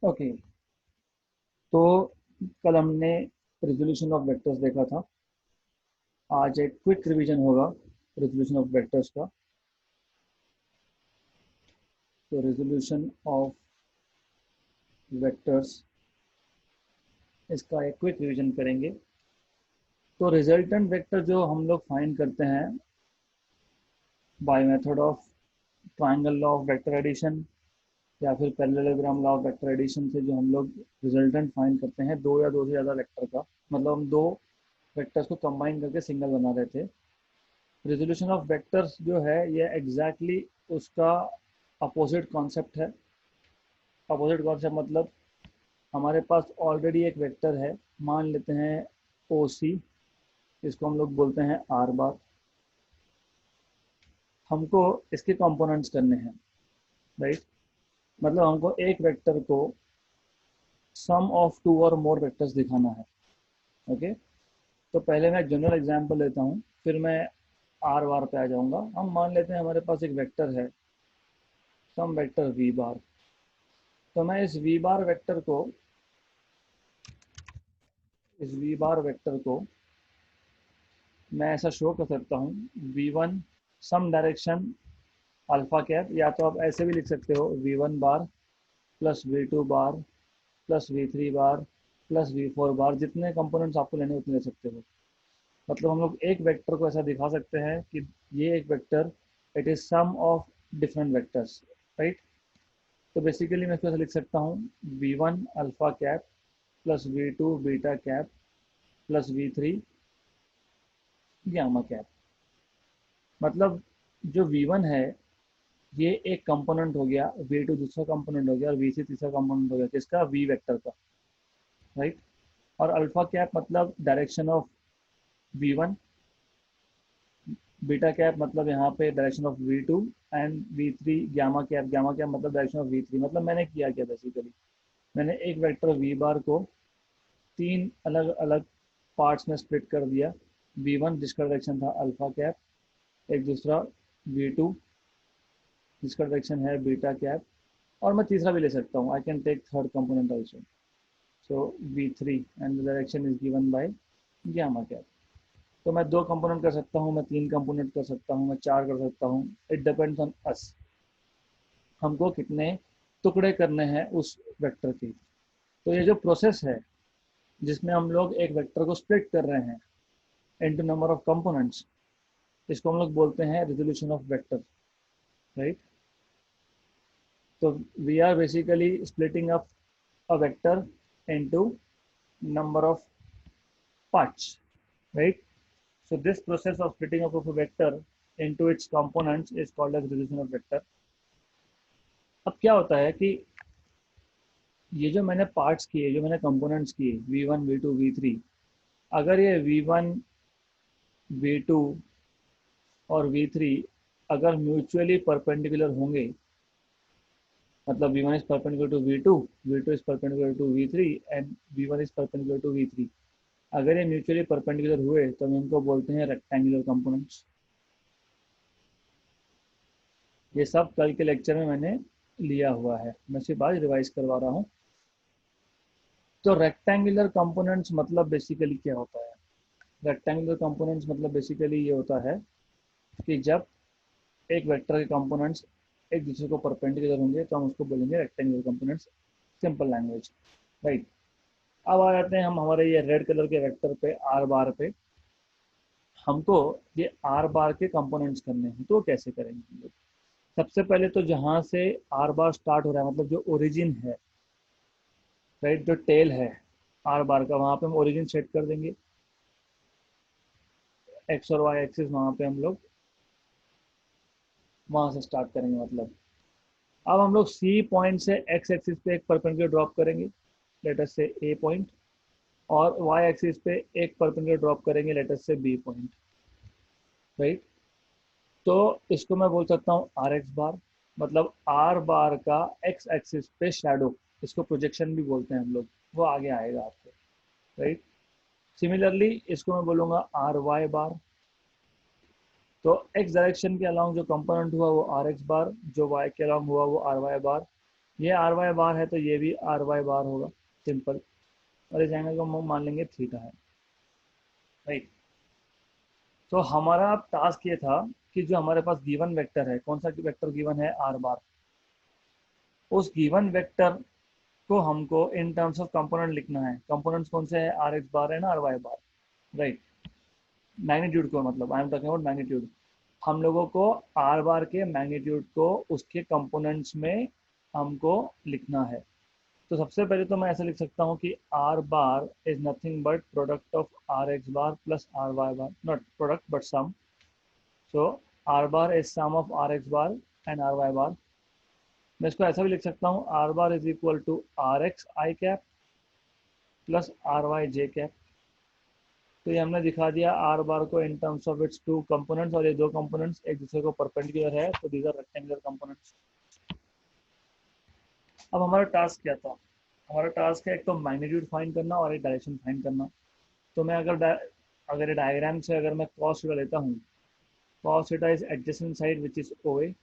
Okay, तो कल हमने रेजोल्यूशन ऑफ वेक्टर्स देखा था। आज एक क्विक रिवीजन होगा रेजोल्यूशन ऑफ वेक्टर्स का। तो रेजोल्यूशन ऑफ वेक्टर्स, इसका एक क्विक रिवीजन करेंगे। तो रिजल्टेंट वेक्टर जो हम लोग फाइंड करते हैं by method of triangle law of vector addition या फिर parallelogram law of vector addition से जो हम लोग रिजल्टेंट फाइंड करते हैं दो या दो से ज़्यादा वेक्टर का, मतलब हम दो वेक्टर्स को कंबाइन करके सिंगल बना रहे थे। रेजोल्यूशन ऑफ वेक्टर्स जो है ये एग्जैक्टली उसका अपोजिट कॉन्सेप्ट है। अपोजिट कॉन्सेप्ट मतलब हमारे पास ऑलरेडी एक वेक्टर है, मान लेते हैं ओ सी, इसको हम लोग बोलते हैं आर बार। हमको इसके कंपोनेंट्स करने हैं, राइट। मतलब हमको एक वेक्टर को सम ऑफ टू और मोर वेक्टर्स दिखाना है। ओके, तो पहले मैं जनरल एग्जांपल लेता हूँ, फिर मैं आर बार पे आ जाऊंगा। हम मान लेते हैं हमारे पास एक वेक्टर है, सम वेक्टर वी बार। तो मैं इस वी बार वेक्टर को मैं ऐसा शो कर सकता हूँ, V one some direction alpha cap, या तो आप ऐसे भी लिख सकते हो V one bar plus V two bar plus V three bar plus V four bar, जितने कंपोनेंट्स आपको लेने उतने ले सकते हो। मतलब हम लोग एक वेक्टर को ऐसा दिखा सकते हैं कि ये एक vector, it is sum of different vectors, right. तो बेसिकली मैं इसको ऐसा लिख सकता हूँ, V one alpha cap plus V two beta cap plus V three gamma cap. मतलब जो V1 है ये एक कंपोनेंट हो गया, V2 दूसरा कंपोनेंट हो गया और V3 तीसरा कंपोनेंट हो गया किसका, V वेक्टर का, राइट। और अल्फा कैप मतलब direction of V1, beta cap मतलब यहाँ पे direction of V2 and V3 gamma cap मतलब डायरेक्शन ऑफ V3। मतलब मैंने किया क्या, बेसिकली मैंने एक वेक्टर V बार को तीन अलग अलग पार्ट्स में स्प्लिट कर दिया। V1 जिसका डायरेक्शन था अल्फा कैप, एक दूसरा V2 जिसका डायरेक्शन है बीटा कैप, और मैं तीसरा भी ले सकता हूँ, I can take third component also. So V3 and the direction is given by gamma cap. तो मैं दो कंपोनेंट कर सकता हूँ, मैं तीन कंपोनेंट कर सकता हूँ, मैं चार कर सकता हूँ। इट डिपेंड्स ऑन अस, हमको कितने टुकड़े करने हैं उस वेक्टर के। तो ये जो प्रोसेस है जिसमें हम लोग एक वेक्टर को स्प्लिट कर रहे हैं इनटू नंबर ऑफ कंपोनेंट्स, इसको हम लोग बोलते हैं रेजोल्यूशन ऑफ वेक्टर, राइट। तो we are basically splitting up a vector into number of parts, right? So this process of splitting up of a vector into its components is called as resolution of vector. अब क्या होता है कि ये जो मैंने parts किए, जो मैंने कंपोनेंट्स किए V1 V2 V3, अगर ये V1 V2 और V3 अगर म्यूचुअली परपेंडिकुलर होंगे, मतलब V1 is perpendicular to V2, V2 is perpendicular to V3 and V1 is perpendicular to V3, अगर ये म्यूचुअली परपेंडिकुलर हुए तो हम इनको बोलते हैं रेक्टेंगुलर कंपोनेंट्स। ये सब कल के लेक्चर में मैंने लिया हुआ है, मैं सिर्फ आज रिवाइज करवा रहा हूँ। तो रेक्टेंगुलर कंपोनेंट्स मतलब बेसिकली क्या होता है, रेक्टेंगुलर कंपोनेंट्स मतलब बेसिकली ये होता है कि जब एक वेक्टर के कंपोनेंट्स एक दूसरे को परपेंडिकुलर होंगे तो हम उसको बोलेंगे rectangular components, simple language, right. अब आ जाते हैं हम हमारे ये रेड कलर के वेक्टर पे आर बार पे। हमको ये आर बार के कंपोनेंट्स करने हैं, तो कैसे करेंगे हम लोग। सबसे पहले तो जहाँ से आर बार स्टार्ट हो रहा है, मतलब जो ओरिजिन है, राइट, जो टेल है आर बार का, वहाँ पे हम ओरिजिन सेट कर देंगे। एक्स और वाई एक्सिस वहाँ पे हम लोग वहाँ से स्टार्ट करेंगे। मतलब अब हम लोग सी पॉइंट से एक्स एक्सिस पे एक परपेंडिकुलर ड्रॉप करेंगे, लेट अस से ए पॉइंट, और वाई एक्सिस पे एक परपेंडिकुलर ड्रॉप करेंगे, लेट अस से बी पॉइंट, राइट। तो इसको मैं बोल सकता हूँ आर एक्स बार, मतलब आर बार का एक्स एक्सिस पे शेडो, इसको प्रोजेक्शन भी बोलते हैं हम लोग, वो आगे आएगा आपको, राइट। सिमिलरली इसको मैं बोलूँगा आर वाई बार। तो एक्स डायरेक्शन के अलाउंग जो कंपोनेंट हुआ वो आर एक्स बार, जो वाई के अलाउंग हुआ वो आर वाई बार। ये आर वाई बार है तो ये भी आर वाई बार होगा, सिंपल। और इस एंगल को हम मान लेंगे थीटा है, राइट। तो हमारा टास्क ये था कि जो हमारे पास गिवन वेक्टर है, कौन सा वेक्टर गिवन है, आर बार, उस गिवन वेक्टर को हमको इन टर्म्स ऑफ कंपोनेंट लिखना है। कंपोनेंट्स कौन से हैं, आर एक्स बार है ना, are Y bar, right. Magnitude को, मतलब I am talking about magnitude. हम लोगों को आर बार के मैग्नीट्यूड को उसके कंपोनेंट्स में हमको लिखना है। तो सबसे पहले तो मैं ऐसे लिख सकता हूँ कि R bar is nothing but product of R X bar plus R Y bar, not product but sum. So R bar is sum of R X bar and R Y bar. मैं इसको ऐसा भी लिख सकता हूँ, R bar is equal to R X I cap plus R Y J cap. तो ये हमने दिखा दिया आर बार को in terms of its two components, और ये दो कंपोनेंट्स एक दूसरे को परपेंडिकुलर है, तो दीज आर रेक्टेंगुलर कंपोनेंट्स। अब हमारा टास्क क्या था, हमारा टास्क है एक तो मैग्नीट्यूड फाइंड करना और एक डायरेक्शन फाइंड करना। तो मैं अगर डायग्राम से अगर मैं cos थीटा लेता हूँ, cos theta is adjacent side which is OA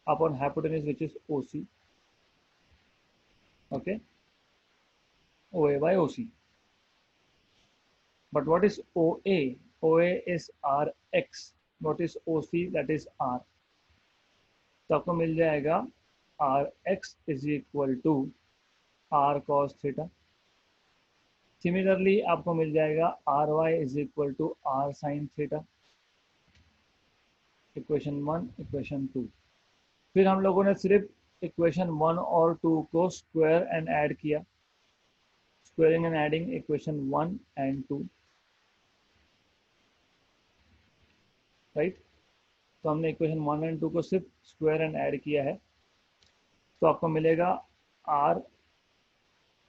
upon hypotenuse which is OC, okay, OA by OC। But what is OA? OA is RX. What is OC? That is R. तो आपको मिल जाएगा RX is equal to R cos theta. Similarly आपको मिल जाएगा RY is equal to R sin theta. Equation 1, equation 2। फिर हम लोगों ने सिर्फ इक्वेशन 1 और 2 को स्क्वायर एंड ऐड किया, squaring and adding equation 1 and 2, right. तो हमने इक्वेशन 1 एंड 2 को सिर्फ स्क्वायर एंड ऐड किया है। तो आपको मिलेगा R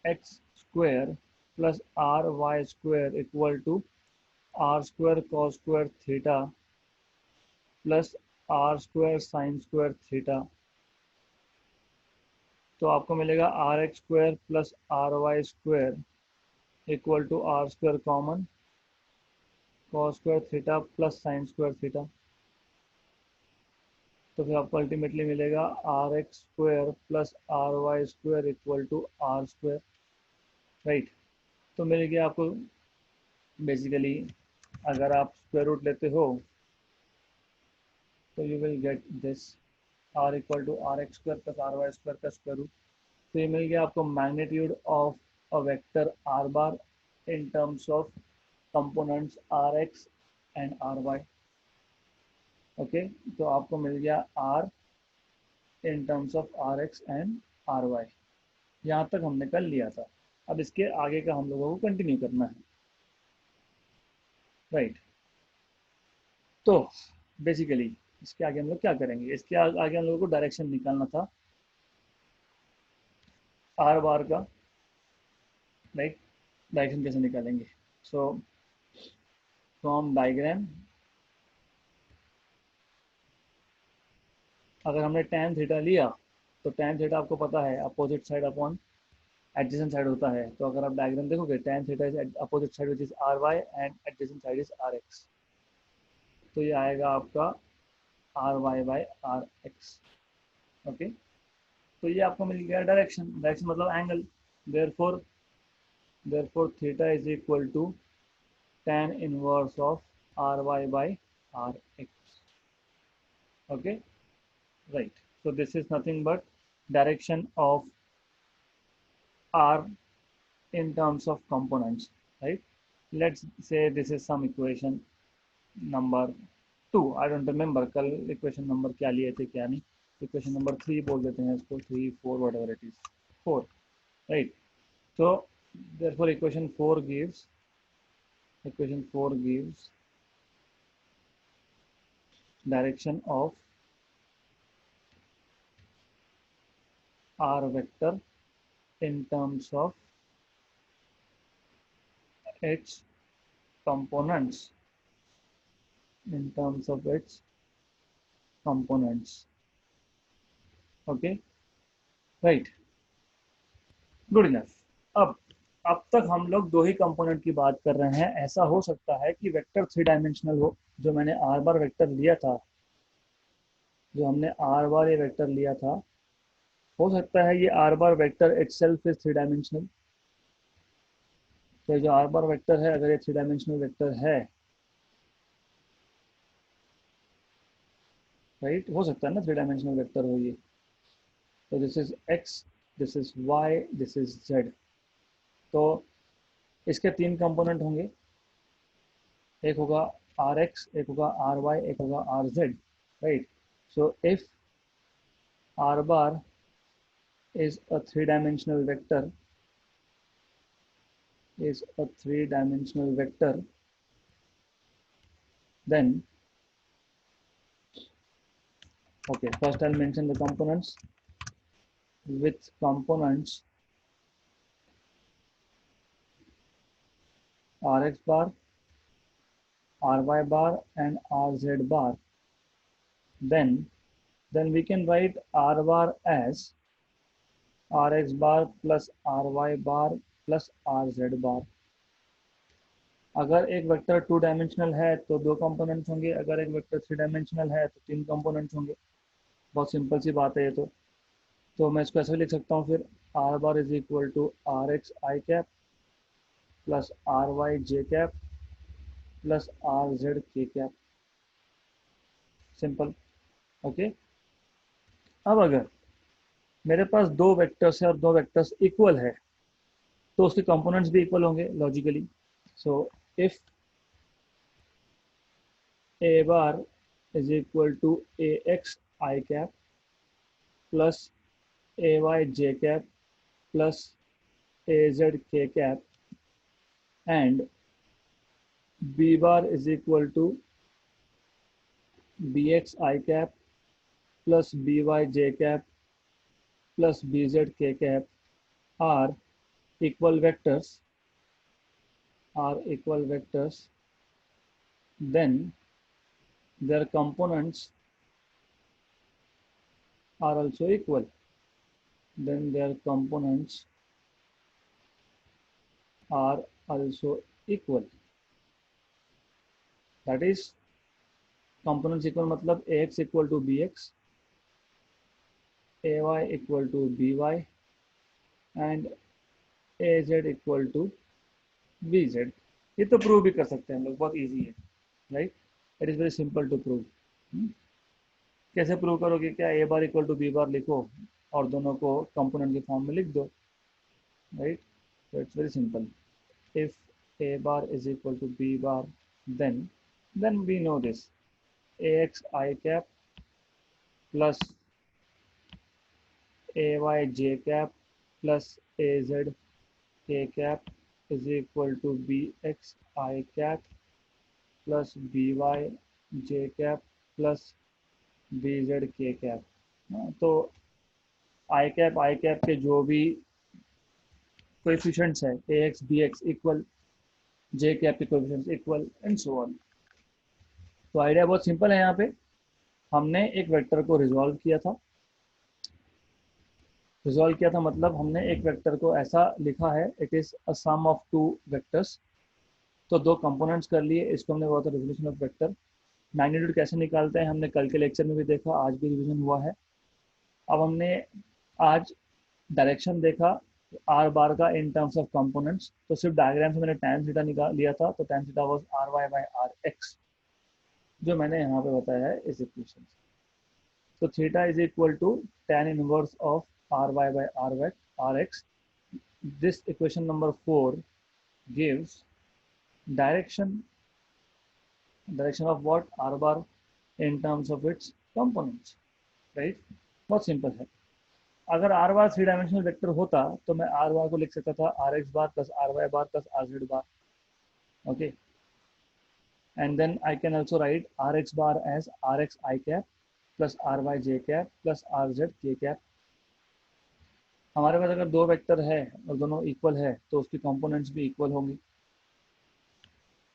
X square plus R Y square equal to R square cos square theta plus R square sine square theta. तो आपको मिलेगा R X square plus R Y square equal to R square common cos square theta plus sine square theta. तो फिर आपको ultimately मिलेगा R X square plus R Y square equal to R square, right. तो मिल गया आपको basically, अगर आप स्क्वायर रूट लेते हो तो you will get this R equal to R X square plus R Y square का स्क्वायर रूट। तो ये मिल गया आपको magnitude of a vector R bar in terms of components R X and R Y, okay. तो आपको मिल गया R in terms of R X and R Y. यहाँ तक हमने कर लिया था, अब इसके आगे का हम लोगों को कंटिन्यू करना है, राइट। तो बेसिकली इसके आगे हम लोग क्या करेंगे, इसके आगे हम लोगों को डायरेक्शन निकालना था आर बार का, राइट। डायरेक्शन कैसे निकालेंगे, सो फ्रॉम डायग्राम अगर हमने tan थीटा लिया तो tan थीटा आपको पता है opposite side upon adjacent side होता है। तो अगर आप डायग्राम देखोगे tan theta is opposite side which is R Y and adjacent side is R X. तो ये आएगा आपका R Y by R X, okay. तो ये आपको मिल गया डायरेक्शन, डायरेक्शन मतलब angle. Therefore therefore theta is equal to tan inverse of R Y by R X, okay, right. So this is nothing but direction of r in terms of components, right? Let's say this is some equation number 2, I don't remember कल equation number क्या लिए थे क्या नहीं, equation number 3 बोल देते हैं इसको, 3 4 whatever it is, 4, right? So therefore equation 4 gives direction of r vector in terms of its components, okay, right, good enough। अब तक हम लोग दो ही कंपोनेंट की बात कर रहे हैं। ऐसा हो सकता है कि वेक्टर 3 डायमेंशनल हो, जो मैंने आर बार वेक्टर लिया था, जो हमने आर बार ये वेक्टर लिया था हो सकता है ये are bar vector itself is three dimensional. तो जो आर बार वेक्टर है अगर ये थ्री डायमेंशनल वेक्टर है, राइट, हो सकता है ना थ्री डायमेंशनल वेक्टर हो ये। तो this is X, this is Y, this is Z. तो इसके तीन कंपोनेंट होंगे, एक होगा आर एक्स, एक होगा आर वाई, एक होगा are Z, right. So if are bar is a three-dimensional vector, is a three-dimensional vector, then okay, first I'll mention the components. With components Rx bar, Ry bar and Rz bar, then we can write R bar as Rx bar plus Ry bar plus Rz bar. अगर एक vector two dimensional है तो दो components होंगे, अगर एक vector three dimensional है तो तीन कंपोनेंट्स होंगे। बहुत सिंपल सी बात है ये तो मैं इसको ऐसे लिख सकता हूँ फिर, R bar is equal to R X I cap plus R Y J cap plus R Z K cap. Simple, okay. अब अगर मेरे पास दो वेक्टर्स है और दो वेक्टर्स इक्वल है तो उसके कंपोनेंट्स भी इक्वल होंगे logically. So if A bar is equal to A X I cap plus A Y J cap plus A Z K cap and b bar is equal to bx I cap plus by j cap plus bz k cap are equal vectors, then their components are also equal, then their components are also equal. That is, components equal मतलब ax equal to bx, ay equal to by and az equal to bz. ये तो prove भी कर सकते हैं हम लोग, बहुत इजी है, right. It is very simple to prove. कैसे प्रूव करोगे? क्या A bar equal to B bar लिखो और दोनों को कंपोनेंट के फॉर्म में लिख दो, right. so it's very simple. If a bar is equal to b bar, then we know this: ax I cap plus ay j cap plus az k cap is equal to bx I cap plus by j cap plus bz k cap. तो I cap के जो भी coefficients है ए x B x equal, जे cap के coefficients equal and so on. तो idea बहुत simple है। यहाँ पे हमने एक वेक्टर को रिजॉल्व किया था मतलब हमने एक वेक्टर को ऐसा लिखा है, it is a sum of two vectors. तो दो कंपोनेंट्स कर लिए, इसको हमने बोला था रेजोल्यूशन ऑफ वेक्टर। मैग्नीट्यूड कैसे निकालते हैं हमने कल के लेक्चर में भी देखा, आज भी रिवीजन हुआ है। अब हमने आज डायरेक्शन देखा आर बार का इन टर्म्स ऑफ कंपोनेंट्स। तो सिर्फ डायग्राम से मैंने tan थीटा निकाल लिया था, तो tan theta was R Y by R X, जो मैंने यहाँ पे बताया है इस इक्वेशन से। तो theta is equal to tan inverse of R Y by R X. This equation number 4 gives direction of what? R bar in terms of its components, right? बहुत सिंपल है। अगर R bar three dimensional vector होता तो मैं R bar को लिख सकता था R X bar plus R Y bar plus R Z bar, okay. And then I can also write R X bar as R X I cap plus R Y J cap plus R Z K cap. हमारे पास अगर दो vector है और दोनों equal है तो उसके कंपोनेंट्स भी इक्वल होंगे।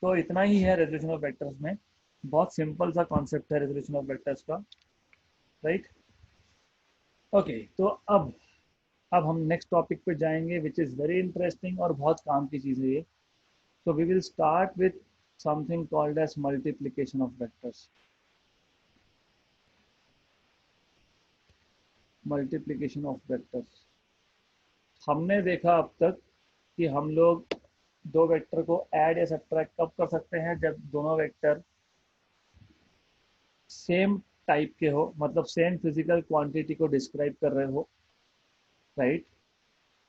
तो इतना ही है रेजोल्यूशन ऑफ वेक्टर्स में। बहुत सिंपल सा कॉन्सेप्ट है रेजोल्यूशन ऑफ वेक्टर्स का, राइट। ओके, तो अब हम नेक्स्ट टॉपिक पे जाएंगे विच इज़ वेरी इंटरेस्टिंग और बहुत काम की चीज़ है ये। So we will start with something called as multiplication of vectors. Multiplication of vectors. हमने देखा अब तक कि हम लोग दो वेक्टर को ऐड या सब्ट्रैक्ट कब कर सकते हैं, जब दोनों वेक्टर सेम टाइप के हो, मतलब सेम फिजिकल क्वांटिटी को डिस्क्राइब कर रहे हो, राइट।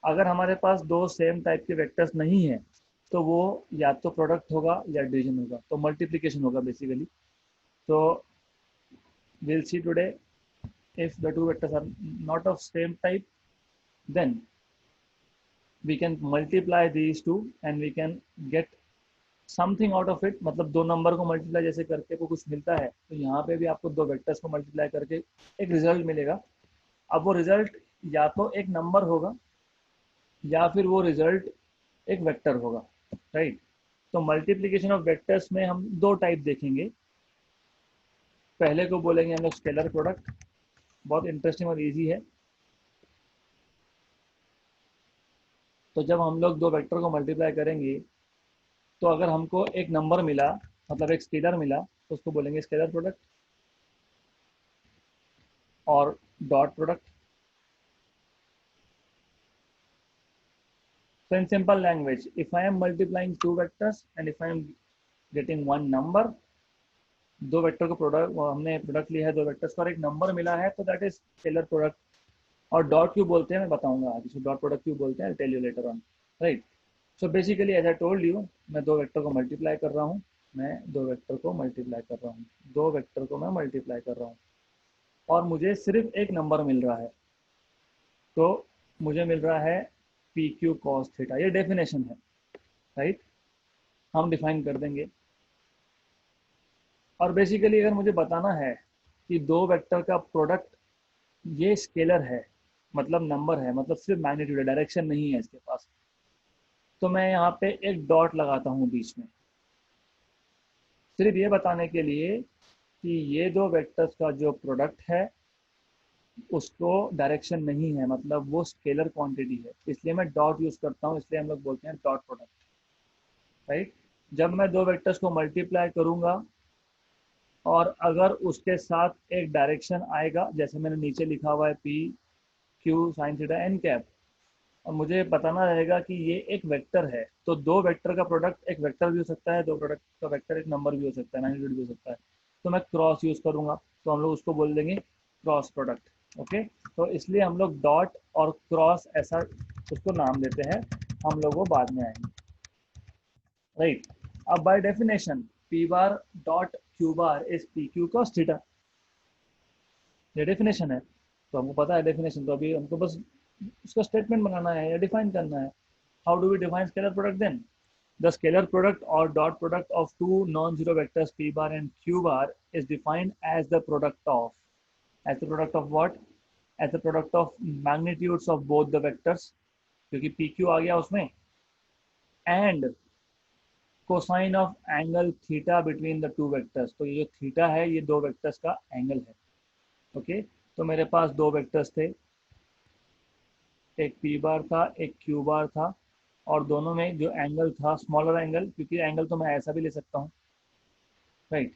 अगर हमारे पास दो सेम टाइप के वेक्टर्स नहीं है तो वो या तो प्रोडक्ट होगा या डिवीजन होगा, तो मल्टीप्लिकेशन होगा बेसिकली। तो we'll see today, if the two vectors are not of same type, then we can multiply these two and we can get something out of it. मतलब दो नंबर को multiply जैसे करके वो कुछ मिलता है, तो यहाँ पे भी आपको दो वेक्टर्स को मल्टीप्लाई करके एक रिजल्ट मिलेगा। अब वो रिजल्ट या तो एक नंबर होगा या फिर वो रिजल्ट एक वेक्टर होगा, राइट। तो मल्टीप्लिकेशन ऑफ वेक्टर्स में हम दो टाइप देखेंगे। पहले को बोलेंगे हम लोग स्केलर प्रोडक्ट, बहुत इंटरेस्टिंग और इजी है। तो जब हम लोग दो वेक्टर को मल्टीप्लाई करेंगे तो अगर हमको एक नंबर मिला, मतलब एक स्केलर मिला, तो उसको बोलेंगे स्केलर प्रोडक्ट और dot product. So in simple language, if I am multiplying two vectors and if I am getting one number, दो वेक्टर को प्रोडक्ट, हमने प्रोडक्ट लिया है दो वेक्टर्स का और एक नंबर मिला है, तो दैट इज स्केलर प्रोडक्ट। और डॉट क्यों बोलते हैं मैं बताऊंगा आगे, सो डॉट प्रोडक्ट क्यों बोलते हैं, tell you later on, right. So basically as I told you, मैं दो वेक्टर को मल्टीप्लाई कर रहा हूँ, मैं दो वेक्टर को मल्टीप्लाई कर रहा हूँ, दो वेक्टर को मैं मल्टीप्लाई कर रहा हूँ और मुझे सिर्फ एक नंबर मिल रहा है। तो मुझे मिल रहा है पी क्यू कॉस थीटा, ये डेफिनेशन है, राइट। हम डिफाइन कर देंगे। और बेसिकली अगर मुझे बताना है कि दो वेक्टर का प्रोडक्ट ये स्केलर है, मतलब नंबर है, मतलब सिर्फ मैग्नीट्यूड है, डायरेक्शन नहीं है इसके पास, तो मैं यहाँ पे एक डॉट लगाता हूँ बीच में, सिर्फ ये बताने के लिए कि ये दो वेक्टर्स का जो प्रोडक्ट है उसको डायरेक्शन नहीं है, मतलब वो स्केलर क्वांटिटी है, इसलिए मैं डॉट यूज करता हूँ, इसलिए हम लोग बोलते हैं डॉट प्रोडक्ट, राइट। जब मैं दो वेक्टर्स को मल्टीप्लाई करूंगा और अगर उसके साथ एक डायरेक्शन आएगा, जैसे मैंने नीचे लिखा हुआ है P Q sine theta N cap, और मुझे बताना रहेगा कि ये एक वेक्टर है, तो दो वेक्टर का प्रोडक्ट एक वेक्टर भी हो सकता है, दो प्रोडक्ट का वेक्टर एक नंबर भी हो सकता है, मैग्नीट्यूड भी हो सकता है, तो मैं क्रॉस यूज करूंगा, तो हम लोग उसको बोल देंगे क्रॉस प्रोडक्ट, ओके। तो इसलिए हम लोग डॉट और क्रॉस ऐसा उसको नाम देते हैं, हम लोग वो बाद में आएंगे, राइट। अब by definition P bar dot Q bar is P Q cos theta, ये डेफिनेशन है। तो हमको पता है डेफिनेशन, तो अभी हमको बस उसका स्टेटमेंट बनाना है या डिफाइन करना है। How do we define scalar product then? The scalar product or dot product of two non-zero vectors p bar and q bar is defined as the product of, as the product of what? As the product of magnitudes of both the vectors, क्योंकि P Q आ गया उसमें, and cosine of angle theta between the two vectors। तो ये जो theta है ये दो vectors का एंगल है, ओके। तो मेरे पास दो वेक्टर्स थे, एक पी बार था एक क्यू बार था, और दोनों में जो एंगल था स्मॉलर एंगल, क्योंकि एंगल तो मैं ऐसा भी ले सकता हूँ, राइट,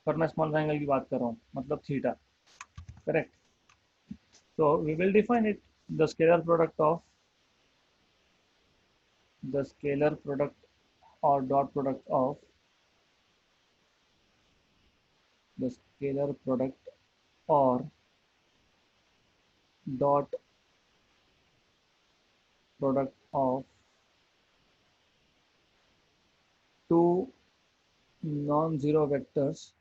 पर मैं स्मॉलर एंगल की बात कर रहा हूँ, मतलब theta, correct. So we will define it, the scalar product of, the scalar product or dot product of, the scalar product or dot product of two non-zero vectors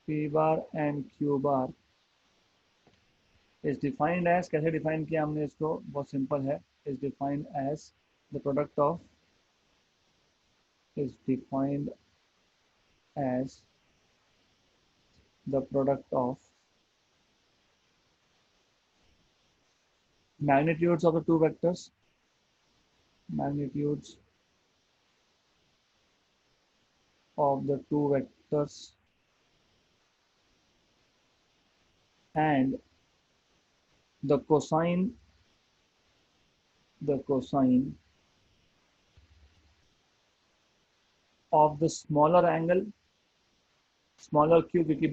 p bar and q bar is defined as, कैसे define किया हमने इसको, बहुत simple है, is defined as the product of, is defined as the product of magnitudes of the two vectors, magnitudes of the two vectors and the cosine, the cosine of the smaller angle, smaller q, क्योंकि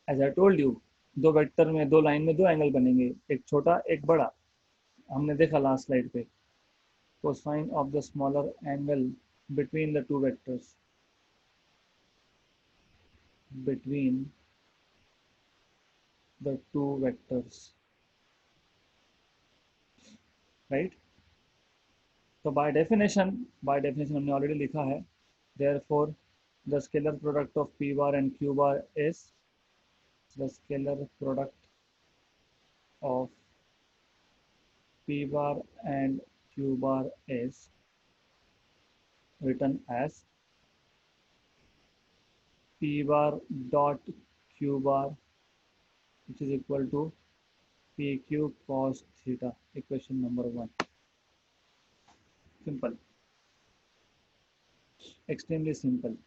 as I told you, दो vector में, दो line में दो angle बनेंगे, एक छोटा एक बड़ा, हमने देखा लास्ट स्लाइड पे। Cosine of the smaller angle between the two vectors, between the two vectors, right? तो बाय डेफिनेशन हमने ऑलरेडी लिखा है, therefore the scalar product of p bar and q bar is the scalar product of p bar and q bar is written as p bar dot q bar, which is equal to pq cos theta, equation number 1. Simple, extremely simple.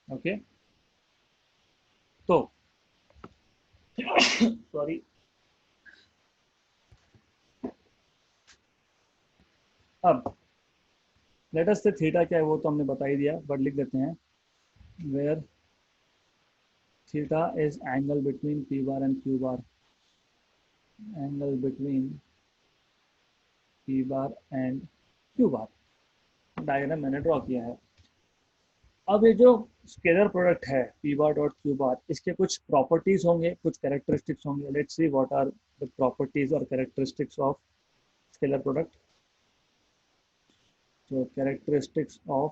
Okay, तो sorry, अब let us से theta क्या है वो तो हमने बता ही दिया, बट लिख देते हैं, where theta is angle between P bar and Q bar, angle between P bar and Q bar. Diagram मैंने ड्रॉ किया है। अब ये जो स्केलर प्रोडक्ट है P bar dot Q bar, इसके कुछ प्रॉपर्टीज होंगे, कुछ कैरेक्टरिस्टिक्स होंगे। Let's see what are the properties और characteristics of scalar product. So characteristics of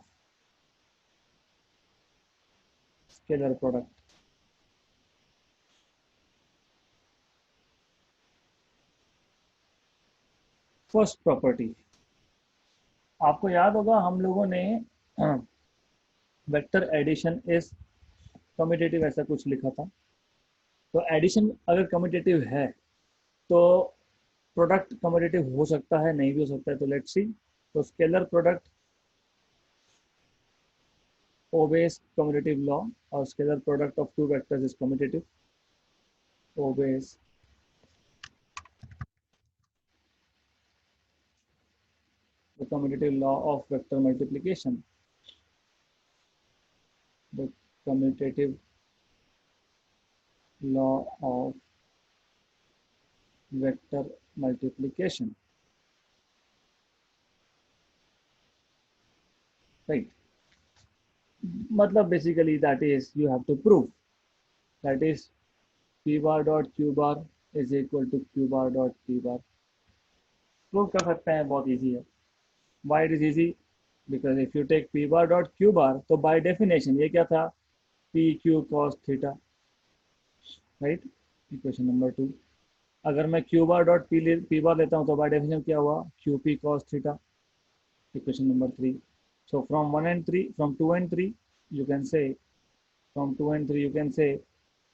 scalar product. First property, आपको याद होगा हम लोगों ने वेक्टर एडिशन इज कम्यूटेटिव ऐसा कुछ लिखा था। तो एडिशन अगर कम्यूटेटिव है तो प्रोडक्ट कम्यूटेटिव हो सकता है, नहीं भी हो सकता है। तो लेट्स सी, तो scalar product obeys commutative law, or scalar product of two vectors is commutative, obeys the commutative law of vector multiplication, the commutative law of vector multiplication, right? मतलब basically that is you have to prove, that is p bar dot q bar is equal to q bar dot p bar। Prove कर सकते हैं, बहुत easy है। why it is easy? because if you take p bar dot q bar, तो by definition ये क्या था, p q cos theta, right? Equation number 2। अगर मैं q bar dot p bar लेता हूँ तो by definition क्या हुआ, q p cos theta, equation number 3। So from 1 and 3, from 2 and 3, you can say, from 2 and 3 you can say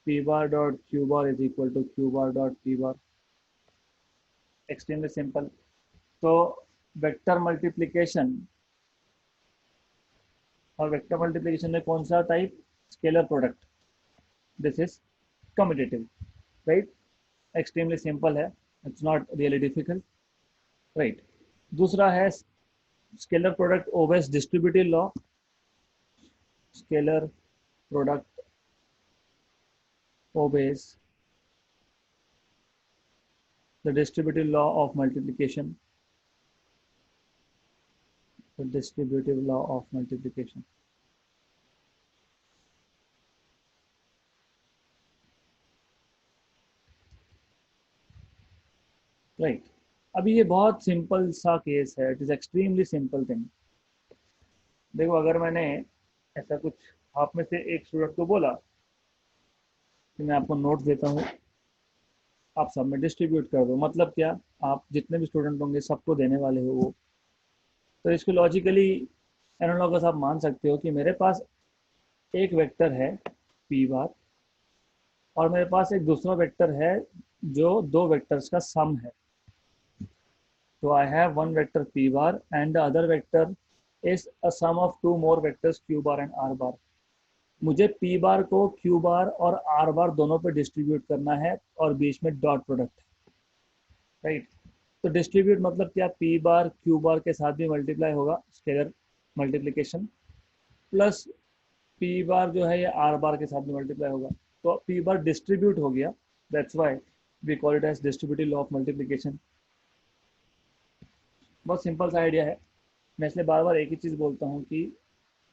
p bar dot q bar is equal to q bar dot p bar। extremely simple। तो vector multiplication, और vector multiplication में कौन सा type, scalar product, this is commutative, right? Extremely simple है, it's not really difficult, right? दूसरा है scalar product obeys distributive law, scalar product obeys the distributive law of multiplication, the distributive law of multiplication। Right, अभी ये बहुत simple सा case है, it is extremely simple thing. देखो अगर मैंने ऐसा कुछ, आप में से एक स्टूडेंट को बोला कि मैं आपको नोट्स देता हूँ, आप सब में डिस्ट्रीब्यूट कर दो, मतलब क्या, आप जितने भी स्टूडेंट होंगे सबको देने वाले हो वो। तो इसको लॉजिकली एनालॉगस आप मान सकते हो कि मेरे पास एक वेक्टर है p बार, और मेरे पास एक दूसरा वेक्टर है जो दो वेक्टर्स का सम है। तो I have one vector p bar and the other vector is a sum of two more vectors q bar and r bar. मुझे p बार को q बार और r बार दोनों पे डिस्ट्रीब्यूट करना है, और बीच में डॉट प्रोडक्ट है, राइट? तो डिस्ट्रीब्यूट मतलब क्या, p बार q बार के साथ भी मल्टीप्लाई होगा, स्केलर मल्टीप्लिकेशन, प्लस p बार जो है ये r बार के साथ भी मल्टीप्लाई होगा। तो पी बार डिस्ट्रीब्यूट हो गया, that's why we call it as distributive law of multiplication. बहुत सिंपल सा आइडिया है। मैं इसलिए बार बार एक ही चीज़ बोलता हूँ कि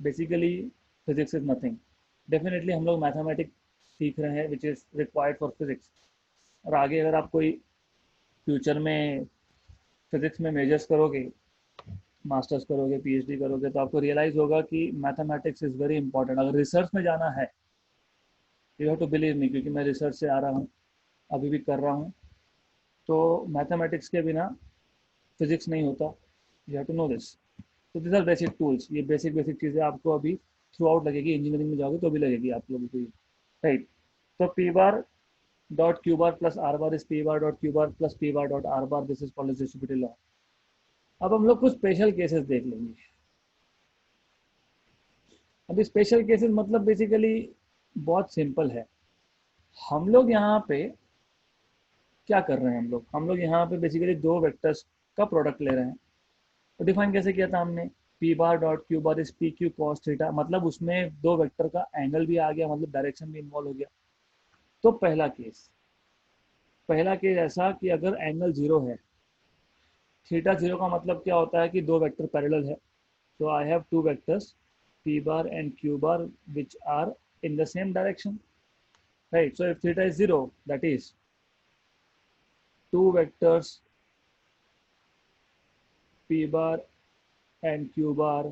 basically physics is nothing. Definitely हम लोग मैथमेटिक्स सीख रहे हैं which is required for physics, और आगे अगर आप कोई फ्यूचर में फिजिक्स में मेजर्स करोगे, मास्टर्स करोगे, पीएचडी करोगे, तो आपको रियलाइज होगा कि मैथमेटिक्स इज़ वेरी इंपॉर्टेंट। अगर रिसर्च में जाना है, you have to believe me, क्योंकि मैं रिसर्च से आ रहा हूँ, अभी भी कर रहा हूँ, तो मैथमेटिक्स के बिना फिजिक्स नहीं होता। You have to know this. तो दिस आर बेसिक टूल्स, ये बेसिक बेसिक चीज़ें आपको अभी थ्रू आउट लगेगी, इंजीनियरिंग में जाओगे तो भी लगेगी आप लोगों को, राइट। तो P bar dot Q bar plus R bar is P bar dot Q bar plus P bar dot R bar, this is called distributive law. अब हम लोग कुछ स्पेशल केसेस देख लेंगे। अभी स्पेशल केसेस मतलब बेसिकली बहुत सिंपल है। हम लोग यहाँ पे क्या कर रहे हैं, हम लोग यहाँ पे बेसिकली दो वेक्टर्स का प्रोडक्ट ले रहे हैं। तो डिफाइन कैसे किया था हमने, P bar dot Q bar is P Q cos theta, मतलब उसमें दो वेक्टर का एंगल भी आ गया, मतलब डायरेक्शन भी इन्वॉल्व हो गया। तो पहला केस ऐसा कि अगर एंगल जीरो है, थीटा जीरो का मतलब क्या होता है कि दो वेक्टर पैरेलल है। तो I have two vectors p bar and q bar which are in the same direction, right? So if theta is 0, that is two vectors p bar and q bar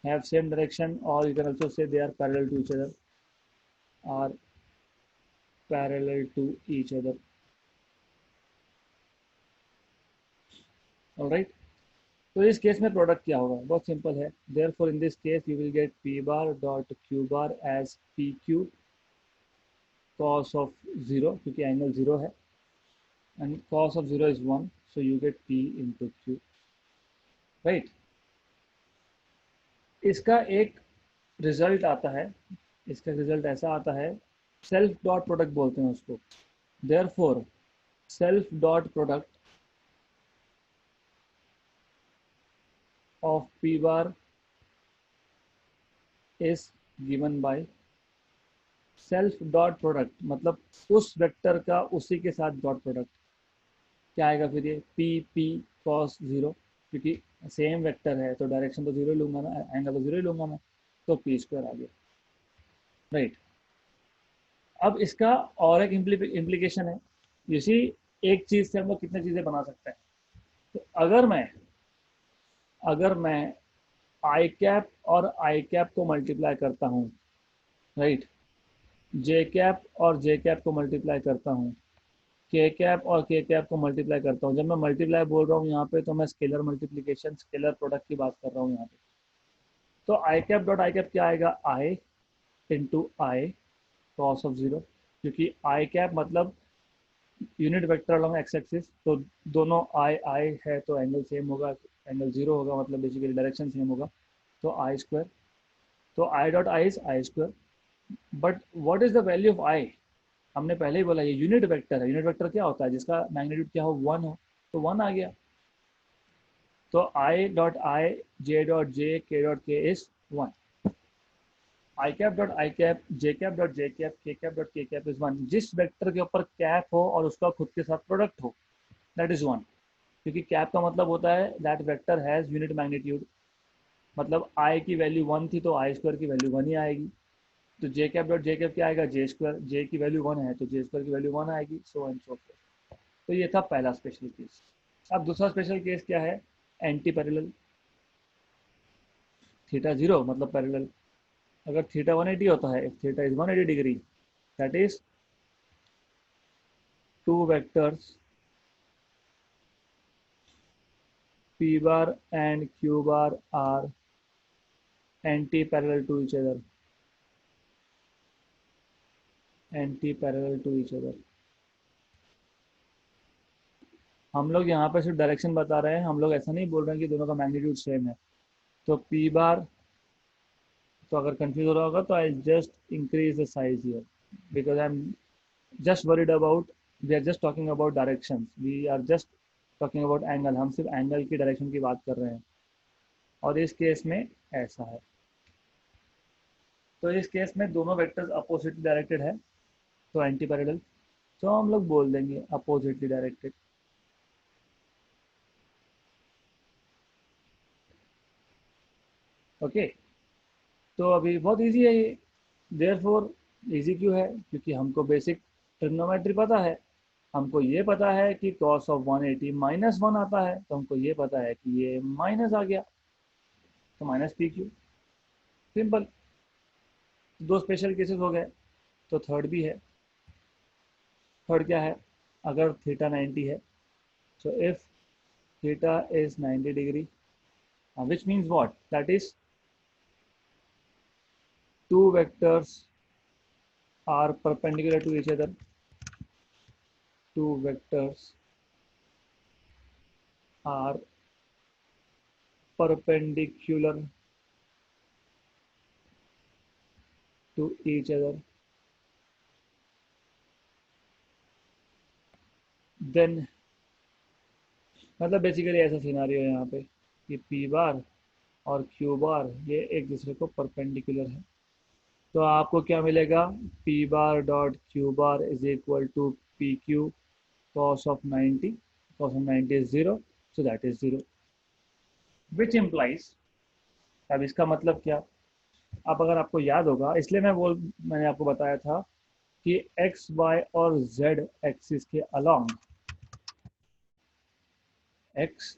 have same direction, or you can also say they are parallel to each other, are parallel to each other, all right? तो इस case में product क्या होगा, बहुत simple है। Therefore in this case you will gate p bar dot q bar as pq cos of 0, क्योंकि angle 0 है, and cos of 0 is 1, so you get p into q, right? इसका एक result आता है, इसका रिजल्ट ऐसा आता है, सेल्फ डॉट प्रोडक्ट बोलते हैं उसको। Therefore self dot product of P bar is given by self dot product, मतलब उस वेक्टर का उसी के साथ डॉट प्रोडक्ट। क्या आएगा फिर ये, पी पी कॉस जीरो, क्योंकि सेम वेक्टर है तो डायरेक्शन तो जीरो लूंगा ना, एंगल तो जीरो लूंगा मैं, तो पी स्क्वायर आ गया, राइट। अब इसका और एक इम्प्लीकेशन है, इसी एक चीज से हम लोग कितने चीजें बना सकते हैं। तो अगर मैं आई कैप और आई कैप को मल्टीप्लाई करता हूँ, राइट, जे कैप और जे कैप को मल्टीप्लाई करता हूँ, के कैप और के कैप को मल्टीप्लाई करता हूँ। जब मैं मल्टीप्लाई बोल रहा हूँ यहाँ पे, तो मैं स्केलर मल्टीप्लीकेशन, स्केलर प्रोडक्ट की बात कर रहा हूँ यहाँ पे। तो I cap dot I cap क्या आएगा, I into I cos of zero, क्योंकि आई कैप मतलब unit vector along X axis, तो दोनों आई आई है तो एंगल सेम होगा, एंगल जीरो होगा, मतलब बेसिकली डायरेक्शन सेम होगा, तो आई स्क्वायर। तो I dot I is I square, but what is the value of I, हमने पहले ही बोला ये यूनिट वेक्टर है। यूनिट वेक्टर क्या होता है, जिसका मैग्नीट्यूड क्या हो, वन हो, तो वन आ गया। तो I dot I, J dot J, के डॉट के is one, I cap dot I cap, J cap dot J cap, K cap dot K cap is one. जिस वेक्टर के ऊपर कैप हो और उसका खुद के साथ प्रोडक्ट हो, दैट इज वन। क्योंकि कैप का मतलब होता है that vector has unit magnitude, मतलब आई की वैल्यू वन थी तो आई स्क्वायर की वैल्यू वन ही आएगी। तो जे कैप डॉट जे कैप क्या आएगा, जे स्क्वायर, जे की वैल्यू वन है तो जे स्क्वायर की वैल्यू वन आएगी, सो एंड सो फोर्थ। तो ये था पहला स्पेशल केस। अब दूसरा स्पेशल केस क्या है, एंटी पैरेलल। थीटा जीरो मतलब पैरेलल। अगर थीटा 180 होता है, if theta is 180 degree, that is two vectors p bar and q bar are anti-parallel to each other, anti-parallel to each other। हम लोग यहाँ पे सिर्फ डायरेक्शन बता रहे हैं, हम लोग ऐसा नहीं बोल रहे हैं कि दोनों का मैग्नीट्यूड सेम है। तो p बार, तो अगर कंफ्यूज हो रहा होगा तो I just increase the size here, because I am just worried about, we are just talking about direction, we are just talking about angle, हम सिर्फ एंगल की डायरेक्शन की बात कर रहे हैं। और इस केस में ऐसा है, तो इस केस में दोनों वेक्टर्स अपोजिटली डायरेक्टेड है, तो एंटी पैरेलल, तो हम लोग बोल देंगे अपोजिटली डायरेक्टेड। ओके, तो अभी बहुत इजी है ये। देयरफॉर इजी क्यों है? क्योंकि हमको बेसिक ट्रिग्नोमेट्री पता है। हमको ये पता है कि cos ऑफ 180 -1 आता है, तो हमको ये पता है कि ये माइनस आ गया, तो माइनस पी क्यू। सिंपल। दो स्पेशल केसेस हो गए, तो थर्ड भी है। थर्ड क्या है? अगर थीटा 90 है, so if theta is 90 degree, which means what? That is two vectors are perpendicular to each other. Two vectors are perpendicular to each other. Then मतलब बेसिकली ऐसा सिनारियो है यहाँ पे कि P बार और Q बार ये एक दूसरे को परपेंडिकुलर है। तो आपको क्या मिलेगा? P bar dot Q bar is equal to P Q cos of 90. Cos of 90 is 0, so that is 0, which implies, अब इसका मतलब क्या? अब अगर आपको याद होगा, इसलिए मैंने आपको बताया था कि x y और z एक्सिस के अलोंग, x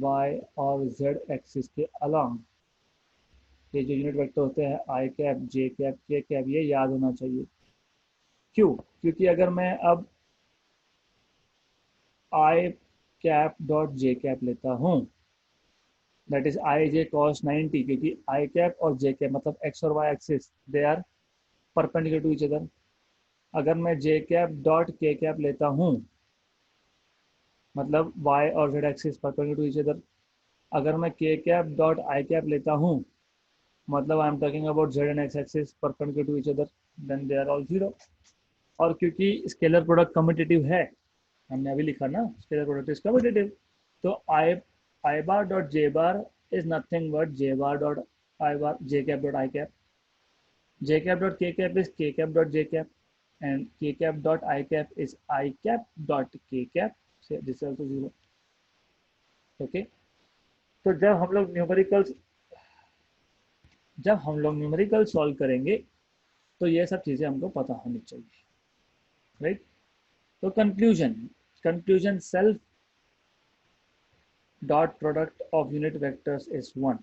y और z एक्सिस के अलोंग ये जो यूनिट वेक्टर होते हैं I cap, J cap, K cap, ये याद होना चाहिए। क्यों? क्योंकि अगर मैं अब I cap dot J cap लेता हूँ, that is I J cos 90, क्योंकि आई कैप और जे कैप मतलब एक्स और Y axis they are perpendicular to each other. अगर मैं J cap dot K cap लेता हूँ, मतलब वाई और Z axis perpendicular to each other. अगर मैं के कैप डॉट आई कैप लेता हूँ, मतलब I am talking about Z and X axis perpendicular to each other, then they are all zero. और क्योंकि स्केलर प्रोडक्ट कम्यूटेटिव है, हमने अभी लिखा ना, स्केलर प्रोडक्ट इज कम्यूटेटिव, तो I bar dot J bar is nothing but J bar dot I bar, J cap dot I cap, j cap dot k cap is k cap dot j cap, and k cap dot I cap is I cap dot k cap. So this is also 0. Okay. तो जब हम लोग numerical solve करेंगे, तो ये सब चीजें हमको पता होनी चाहिए, राइट? तो conclusion self dot product of unit vectors is 1.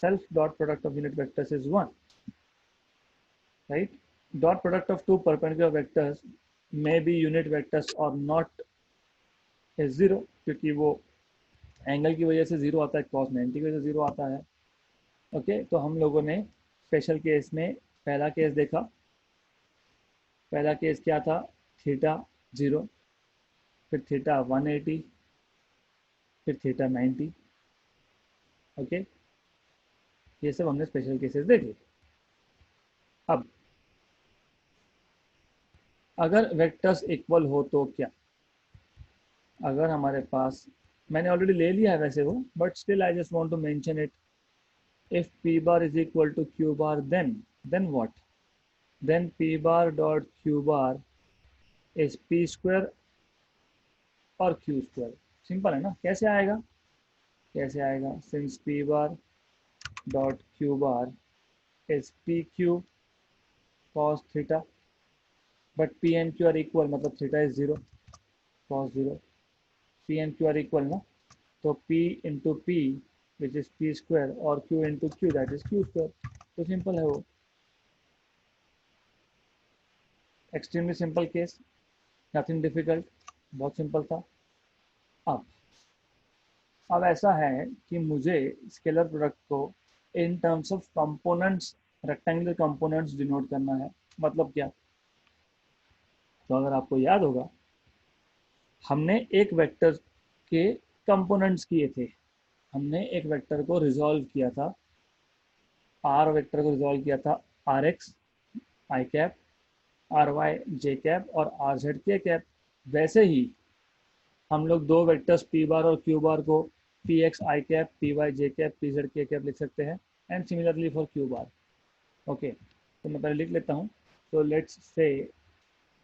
Self dot product of unit vectors is 1, right? Dot product of two perpendicular vectors may be unit vectors or not is 0, क्योंकि वो एंगल की वजह से 0 आता है, cos 90 की वजह से 0 आता है। ओके, तो हम लोगों ने स्पेशल केस में पहला केस देखा। पहला केस क्या था? थीटा 0, फिर थीटा 180, फिर थीटा 90। ओके, ये सब हमने स्पेशल केसेस देखे। अब अगर वेक्टर्स इक्वल हो तो क्या? अगर हमारे पास, मैंने ऑलरेडी ले लिया है वैसे वो, but still I just want to mention it, if p bar is equal to q bar, then what? Then p bar dot q bar is p square और q square। सिंपल है ना? कैसे आएगा? कैसे आएगा? since p bar dot q bar is p q cos theta, but p and q are equal, मतलब theta is 0, cos 0, p and q are equal ना, तो p into p which is p square और q into q that is q square। तो simple है वो, extremely simple case, nothing difficult, बहुत simple था। अब अब ऐसा है कि मुझे स्केलर प्रोडक्ट को in terms of components, rectangular components denote करना है। मतलब क्या? तो अगर आपको याद होगा, हमने एक वेक्टर के कंपोनेंट्स किए थे। हमने एक वेक्टर को रिजॉल्व किया था, आर वेक्टर को रिजॉल्व किया था, R X I cap, R Y J cap और आर जेड के कैप। वैसे ही हम लोग दो वेक्टर्स पी बार और क्यू बार को P X I cap, P Y J cap, P Z K cap लिख सकते हैं। And similarly for Q bar. Okay, तो मैं पहले लिख लेता हूँ। तो let's say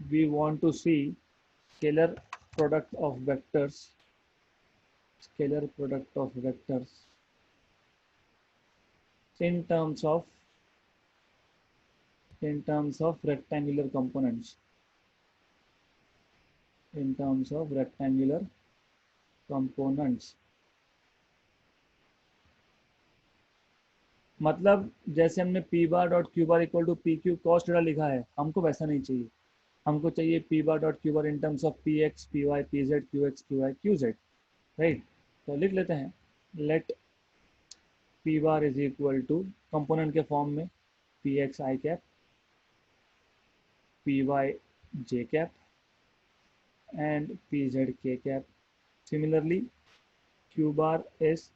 we want to see scalar product of vectors, scalar product of vectors in terms of rectangular components, in terms of rectangular components। मतलब जैसे हमने P bar dot Q bar equal to P Q cos theta लिखा है, हमको वैसा नहीं चाहिए। हमको चाहिए P bar dot Q bar in terms of P X P Y P Z Q X Q Y Q Z, right. तो लिख लेते हैं, let P bar is equal to component के फॉर्म में P X I cap P Y J cap and pz k cap. Similarly, q bar is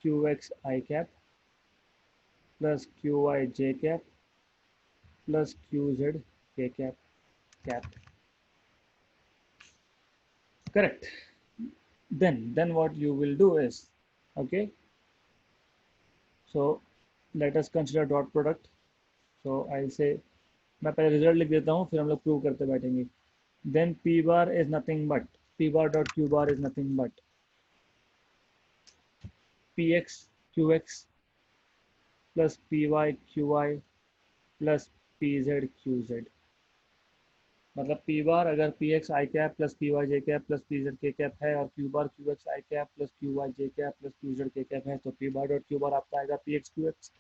qx I cap plus qy j cap plus qz k cap. Correct. Then what you will do is, okay, so let us consider dot product. So I'll say, मैं पहले result लिख देता हूँ, फिर हम लोग prove करते बैठेंगे। Then p bar is nothing but p bar dot q bar is nothing but px qx plus py qy plus P Z Q Z. मतलब पी बार अगर P X I cap plus P Y J cap plus P Z K cap है, और Q bar Q X I cap plus Q Y J cap plus Q Z K cap है, तो P bar dot Q bar आपका आएगा P X Q X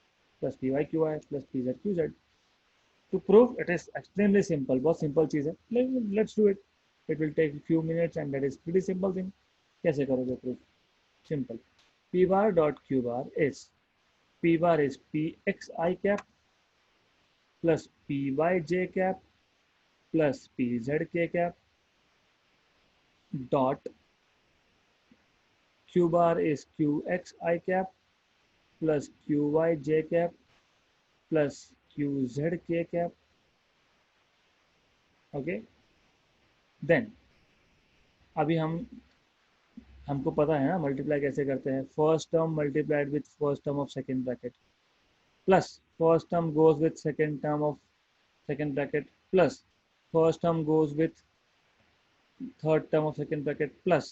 plus P Y Q I plus P Z Q Z. To prove it is extremely simple, बहुत simple चीज़ है, let's do it. It will take few minutes and that is pretty simple thing. कैसे करोगे proof? Simple, P bar dot Q bar is, P bar is P X I cap plus P Y J cap plus P Z K cap dot Q bar is Q X I cap plus Q Y J cap plus Q Z K cap. Okay, then अभी हमको पता है ना multiply कैसे करते हैं। First term multiplied with first term of second bracket plus first term goes with second term of second bracket plus first term goes with third term of second bracket plus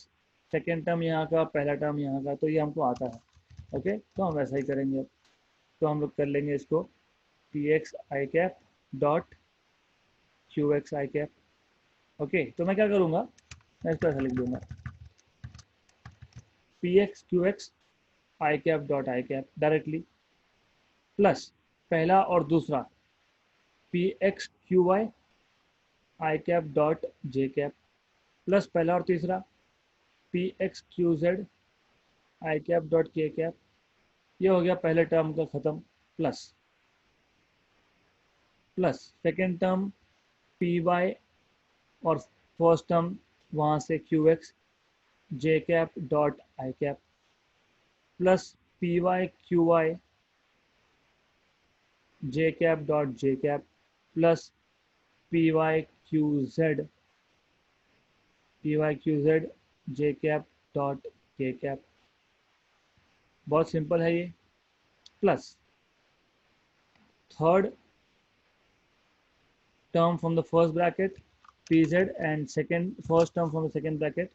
second term यहाँ का पहला term यहाँ का, तो ये हमको आता है। ओके, तो हम वैसा ही करेंगे। तो हम लोग कर लेंगे इसको P X I cap dot Q X I cap. Okay, तो मैं क्या करूँगा, मैं इसको ऐसा लिख दूंगा, P X Q X I cap dot I cap directly plus पहला और दूसरा P X Q Y I cap dot J cap plus पहला और तीसरा P X Q Z I cap dot K cap. ये हो गया पहले टर्म का ख़त्म, plus plus second term P Y और फर्स्ट टर्म वहाँ से Q X J cap dot I cap plus P Y Q Y J cap dot J cap plus P Y Q Z J cap dot K cap. बहुत simple है ये। Plus third term from the first bracket pz and second first term from the second bracket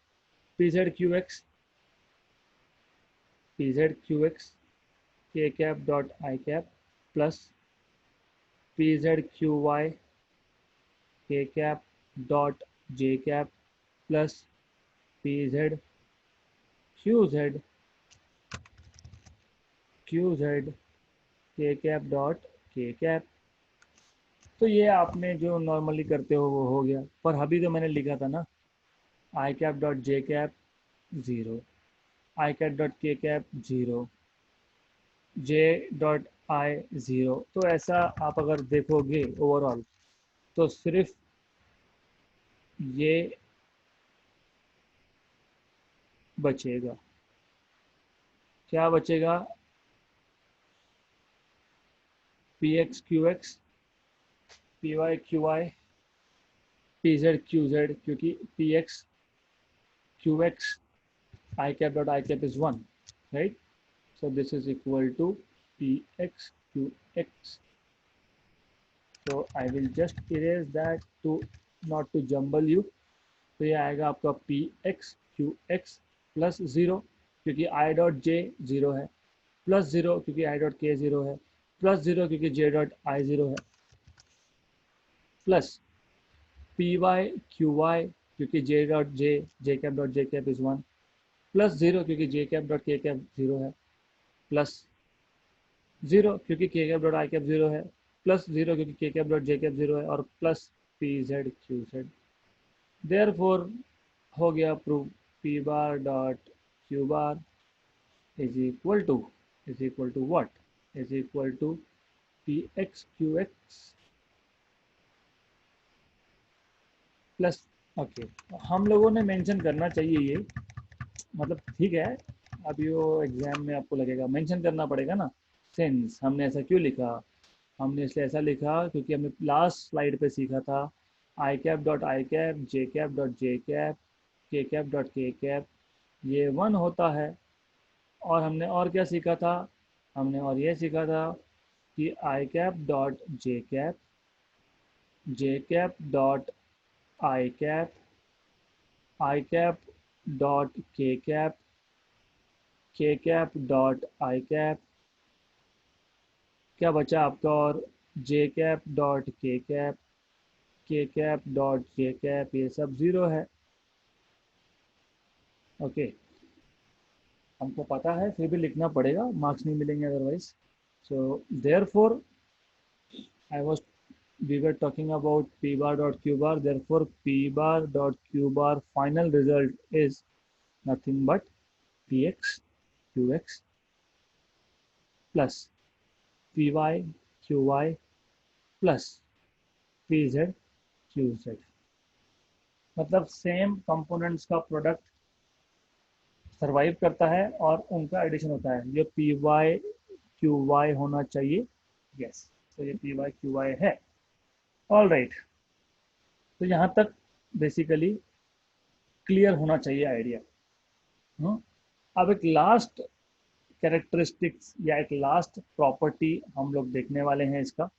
pz qx k cap dot I cap plus pz qy k cap dot j cap plus pz qz k cap dot k cap। तो ये आपने जो normally करते हो वो हो गया, पर अभी तो मैंने लिखा था ना I cap dot J cap zero, I cap dot K cap zero, J dot I zero. तो ऐसा आप अगर देखोगे ओवरऑल तो सिर्फ ये बचेगा। क्या बचेगा? P X Q X P Y Q I P Z Q Z, क्योंकि P X Q X I cap dot I cap is 1, right? So this is equal to px qx. So I will just erase that to not to jumble you. तो ये आएगा आपका px qx plus 0 क्योंकि i dot j 0 है, plus 0 क्योंकि i dot k 0 है, plus 0 क्योंकि j dot i 0 है, प्लस py qy क्योंकि j dot j cap dot j cap is 1, plus 0 क्योंकि j cap dot k cap 0 है, plus 0 क्योंकि k cap dot i cap 0 है, plus 0 क्योंकि k cap dot j cap 0 है, और plus pz qz। Therefore हो गया proof p bar dot q bar is equal to what, is equal to px qx plus. Okay, हम लोगों ने mention करना चाहिए ये, मतलब ठीक है, अभी वो एग्जाम में आपको लगेगा मेंशन करना पड़ेगा ना। सिंस हमने ऐसा क्यों लिखा, हमने इसलिए ऐसा लिखा क्योंकि हमने लास्ट स्लाइड पे सीखा था I cap dot I cap, J cap dot J cap, K cap dot K cap, ये 1 होता है। और हमने और क्या सीखा था, हमने और ये सीखा था कि I cap dot J cap dot I cap dot K cap dot I cap, क्या बचा आपका, और J cap dot K cap dot J cap, ये सब 0 है। ओके, हमको पता है, फिर भी लिखना पड़ेगा, मार्क्स नहीं मिलेंगे otherwise. So therefore I was we were talking about p bar dot q bar, therefore p bar dot q bar final result is nothing but px qx plus py qy plus pz qz। मतलब same components का product survive करता है और उनका addition होता है। ये P Y Q Y होना चाहिए, यस। तो ये पी वाई क्यू वाई है। ऑल राइट, तो यहाँ तक बेसिकली क्लियर होना चाहिए आइडिया। अब एक लास्ट कैरेक्टरिस्टिक्स या एक लास्ट प्रॉपर्टी हम लोग देखने वाले हैं इसका।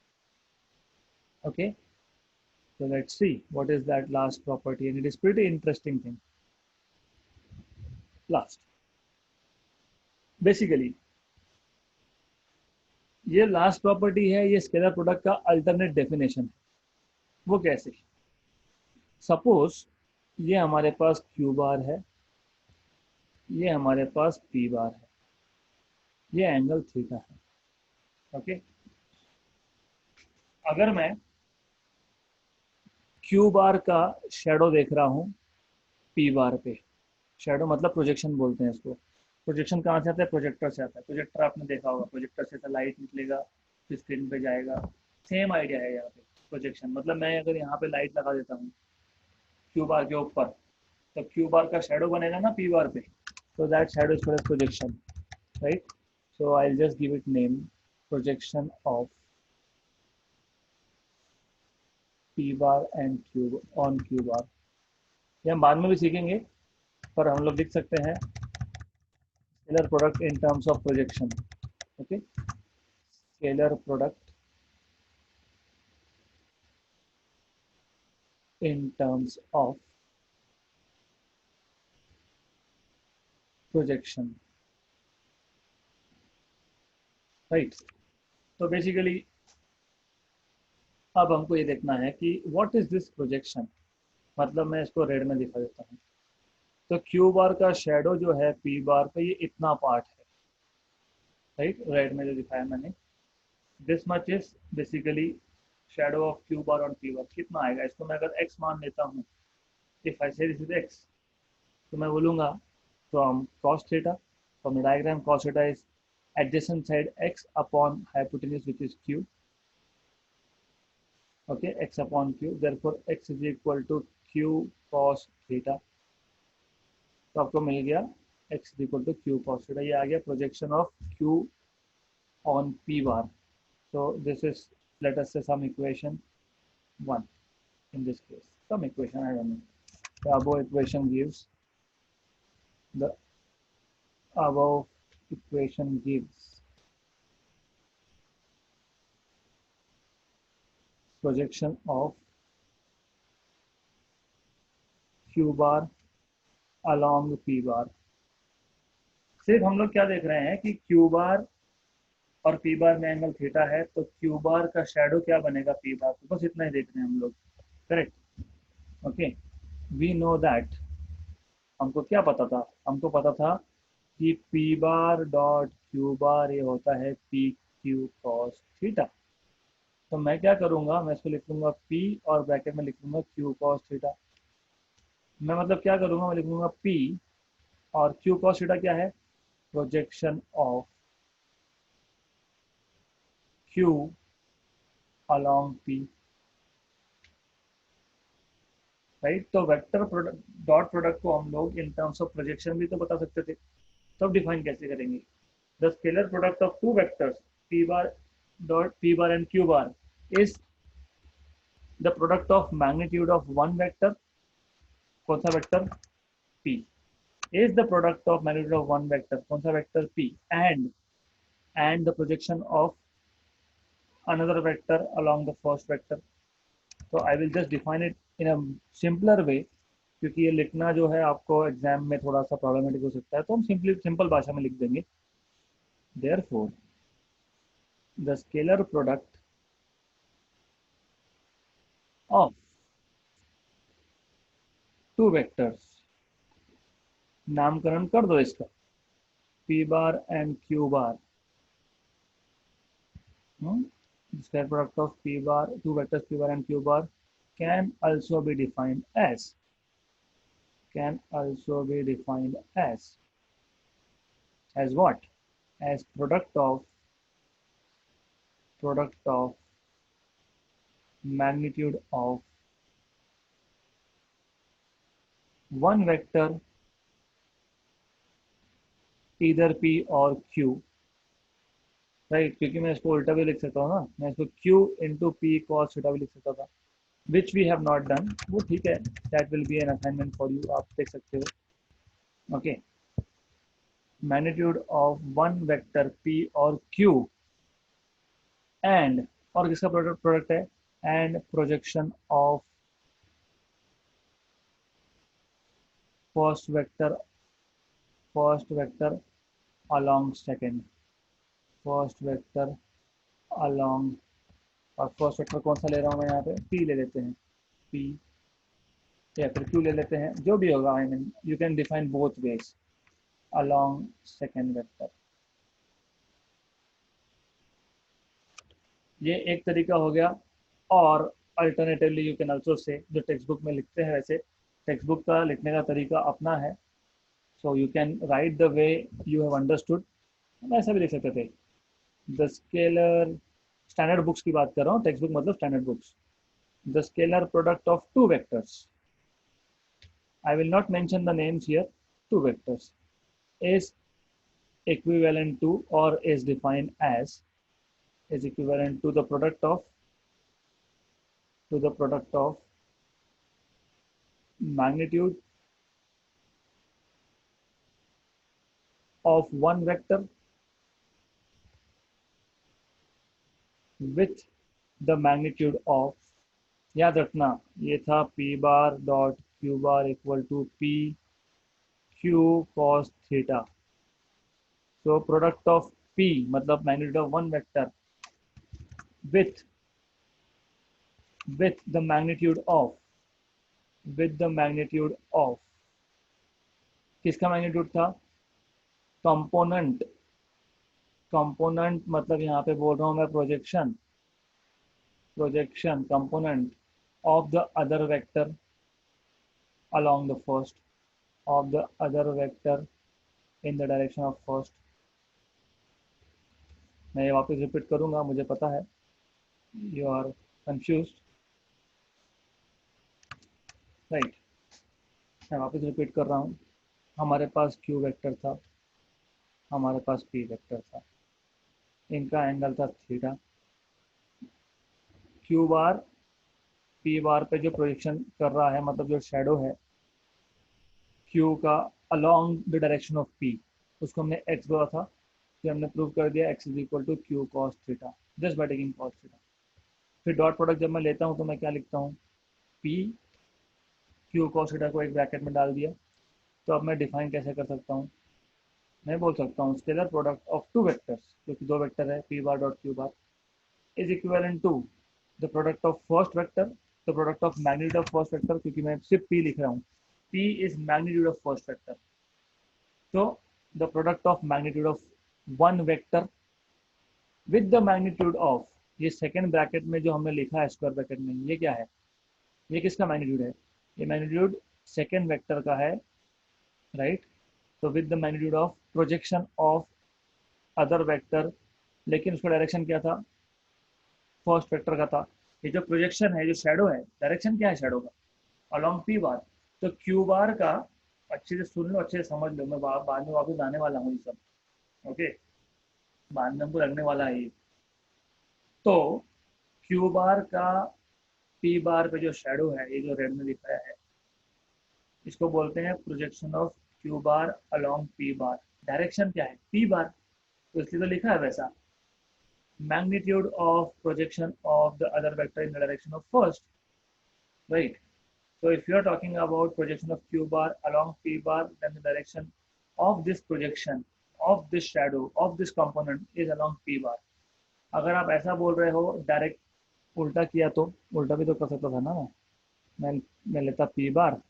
Okay, so let's see what is that last property, and it is pretty interesting thing. Last, basically ये लास्ट प्रॉपर्टी है, ये स्केलर प्रोडक्ट का अल्टरनेट डेफिनेशन है। वो कैसे, सपोज ये हमारे पास क्यू बार है, ये हमारे पास पी बार है, ये एंगल थीटा है। ओके, अगर मैं क्यू बार का शेडो देख रहा हूँ पी बार पे, शेडो मतलब प्रोजेक्शन बोलते हैं इसको। प्रोजेक्शन कहाँ से आता है, प्रोजेक्टर से आता है। प्रोजेक्टर आपने देखा होगा, प्रोजेक्टर से लाइट निकलेगा फिर स्क्रीन पे जाएगा। सेम आइडिया है यहाँ पे प्रोजेक्शन। मतलब मैं अगर यहाँ पे लाइट लगा देता हूँ क्यू बार के ऊपर, तो क्यू बार का शेडो बनेगा ना पी बार पे, so that shadow is called as projection, right? So I'll just give it name, projection of p bar and q on q bar। ये हम बाद में भी सीखेंगे, पर हम लोग लिख सकते हैं scalar product in terms of projection. Okay, scalar product in terms of projection, right. तो बेसिकली अब हमको ये देखना है कि व्हाट इज दिस प्रोजेक्शन। मतलब मैं इसको रेड में दिखा देता हूँ। तो क्यू बार का शेडो जो है पी बार पे, ये इतना पार्ट है, राइट, रेड में जो दिखाया मैंने, this much is basically shadow of Q bar on P बार। कितना आएगा, इसको मैं अगर एक्स मान लेता हूँ, इफ आई से दिस इज एक्स, तो मैं बोलूँगा from cos theta, from the diagram cos theta is adjacent side x upon hypotenuse which is q। okay, x upon q, therefore x is equal to q cos theta। तो आपको मिल गया x is equal to q cos theta। ये आ गया projection of q on p bar। so this is, let us say, some equation 1 in this case, some equation I don't know। the above equation gives the above equation gives projection of Q bar along P बार। सिर्फ हम लोग क्या देख रहे हैं कि Q bar और P बार में एंगल थीटा है, तो क्यू बार का शेडो क्या बनेगा पी बार को, बस इतना ही देख रहे हैं हम लोग। Correct. Okay. We know that, हमको क्या पता था, हमको पता था कि P bar dot Q bar ये होता है पी क्यू कॉस थीटा। तो मैं क्या करूंगा, मैं इसको लिख लूंगा पी और ब्रैकेट में लिख लूंगा क्यू कॉस थीटा। मैं मतलब क्या करूंगा, मैं लिखूंगा पी और क्यू कॉस थीटा क्या है, projection of Q along P, right. तो वेक्टर प्रोडक्ट डॉट प्रोडक्ट को हम लोग इन टर्म्स ऑफ प्रोजेक्शन भी तो बता सकते थे, तब डिफाइन कैसे करेंगे। The scalar product of two vectors P bar dot P bar and Q bar is the product of magnitude of one vector, कौन सा vector P, is the product of magnitude of one vector, कौन सा vector P, and the projection of another vector along the first vector। तो I will just define it in a simpler way, क्योंकि ये लिखना जो है आपको exam में थोड़ा सा प्रॉब्लमेटिक हो सकता है, तो हम सिंपल भाषा में लिख देंगे। Therefore the scalar product of two vectors, नामकरण कर दो इसका, P bar and Q bar. Scalar product of P bar, to vectors P bar and Q bar can also be defined as, can also be defined as what, as product of magnitude of one vector either P और Q, right. क्योंकि मैं इसको उल्टा भी लिख सकता हूँ ना, मैं इसको Q into P cos theta भी लिख सकता था, which we have not done, वो ठीक है, that will be an assignment for you, आप देख सकते हो। Okay, magnitude of one vector P और Q एंड, और किसका प्रोडक्ट है, and projection of first vector along second, first vector along, और फर्स्ट वेक्टर कौन सा ले रहा हूँ मैं यहाँ पे, P ले लेते हैं, P या फिर Q ले लेते हैं, जो भी होगा, I mean you can define both ways, along second vector. ये एक तरीका हो गया। और alternatively you can also say, जो टेक्स्ट बुक में लिखते हैं वैसे, टेक्स्ट बुक का लिखने का तरीका अपना है, so you can write the way you have understood, ऐसा भी लिख सकते थे। द स्केलर, स्टैंडर्ड बुक्स की बात कर रहा हूँ, टेक्स्ट बुक मतलब standard books. The scalar product of two vectors, I will not mention the names here, two vectors, is equivalent to or is defined as, is equivalent to the product of, magnitude of one vector with the magnitude of, याद रखना ये था P bar dot Q bar equal to P Q cos theta. so product of P मतलब magnitude of one vector with the magnitude of, किसका magnitude था, component, मतलब यहाँ पे बोल रहा हूँ मैं projection component of the other vector along the first, of the other vector in the direction of first। मैं ये वापस रिपीट करूंगा, मुझे पता है यू आर कंफ्यूज्ड, राइट। मैं वापस रिपीट कर रहा हूँ, हमारे पास Q वेक्टर था, हमारे पास P वेक्टर था, इनका एंगल था थीटा। Q बार P बार पे जो प्रोजेक्शन कर रहा है, मतलब जो शेडो है Q का along the direction of P, उसको हमने x बोला था, फिर हमने प्रूव कर दिया x is equal to Q cos theta, just by taking cos theta. फिर डॉट प्रोडक्ट जब मैं लेता हूँ तो मैं क्या लिखता हूँ, पी क्यू कॉस थीटा को एक ब्रैकेट में डाल दिया। तो अब मैं डिफाइन कैसे कर सकता हूँ, मैं बोल सकता हूँ scalar product of two vectors, क्योंकि दो वेक्टर है P bar dot Q bar, is equivalent to the product of first vector, the product of magnitude of first vector, क्योंकि मैं सिर्फ पी लिख रहा हूँ, P is magnitude of first vector. तो the product of magnitude of one vector with the magnitude of, ये second bracket में जो हमने लिखा है स्क्वायर ब्रैकेट में, ये क्या है, ये किसका मैग्नीट्यूड है, ये मैग्नीट्यूड सेकेंड वेक्टर का है, राइट। तो with the magnitude of projection of other vector, लेकिन उसका डायरेक्शन क्या था, फर्स्ट वेक्टर का था। ये जो प्रोजेक्शन है, जो शेडो है, डायरेक्शन क्या है शेडो का, अलॉन्ग पी बार। तो क्यू बार का, अच्छे से सुन लो, अच्छे से समझ लो, मैं बाद में वापस आने वाला हूँ ये सब, ओके, बाद में हमको लगने वाला है ये। तो क्यू बार का पी बार पे जो शेडो है, ये जो रेड में दिखाया है, इसको बोलते हैं projection of Q bar along P bar. Direction क्या है, पी बार, तो इसलिए तो लिखा है वैसा, magnitude of projection of the other vector in the direction of first, right? So if you are talking about projection of q bar along p bar, then the direction of this projection, of this shadow, of this component is along p bar. अगर आप ऐसा बोल रहे हो direct, उल्टा किया तो उल्टा भी तो कर सकता था ना, मैं लेता पी बार,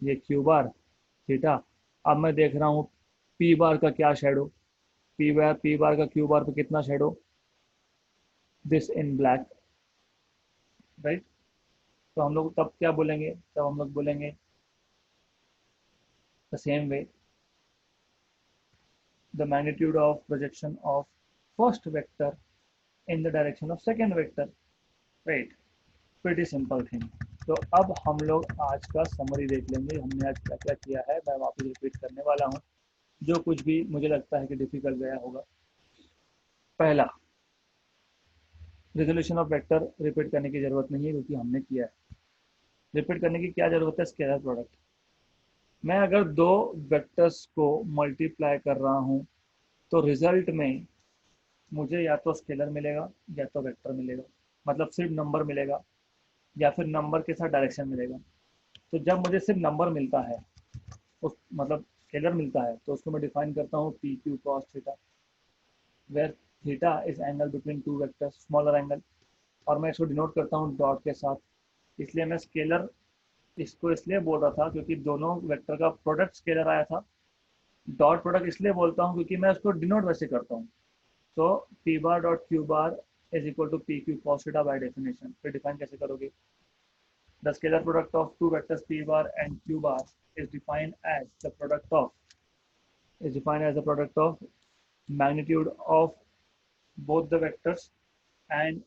ये क्यू बार थीटा। अब मैं देख रहा हूँ पी बार का क्या शेडो, पी बार का क्यू बार पे कितना shadow, this in black, right. तो हम लोग तब क्या बोलेंगे, तब हम लोग बोलेंगे the same way, the magnitude of projection of first vector in the direction of second vector, right. Pretty simple thing. तो अब हम लोग आज का समरी देख लेंगे, हमने आज क्या क्या किया है, मैं वापस रिपीट करने वाला हूँ जो कुछ भी मुझे लगता है कि डिफिकल्ट गया होगा। पहला, रिजोल्यूशन ऑफ वेक्टर रिपीट करने की जरूरत नहीं है क्योंकि हमने किया है। रिपीट करने की क्या जरूरत है, स्केलर प्रोडक्ट। मैं अगर दो वेक्टर्स को मल्टीप्लाई कर रहा हूँ तो रिजल्ट में मुझे या तो स्केलर मिलेगा या तो वेक्टर मिलेगा, मतलब सिर्फ नंबर मिलेगा या फिर नंबर के साथ डायरेक्शन मिलेगा। तो जब मुझे सिर्फ नंबर मिलता है, उस मतलब स्केलर मिलता है, तो उसको मैं डिफाइन करता हूँ P Q cos theta, where theta is angle between two vectors, smaller angle, और मैं इसको डिनोट करता हूँ डॉट के साथ। इसलिए मैं स्केलर इसको इसलिए बोल रहा था क्योंकि दोनों वेक्टर का प्रोडक्ट स्केलर आया था। डॉट प्रोडक्ट इसलिए बोलता हूँ क्योंकि मैं उसको डिनोट वैसे करता हूँ। So P bar dot Q bar is equal to P Q cos theta by definition. फिर डिफाइन कैसे करोगे, the scalar product of two vectors P bar and Q bar is defined as the product of magnitude of both the vectors and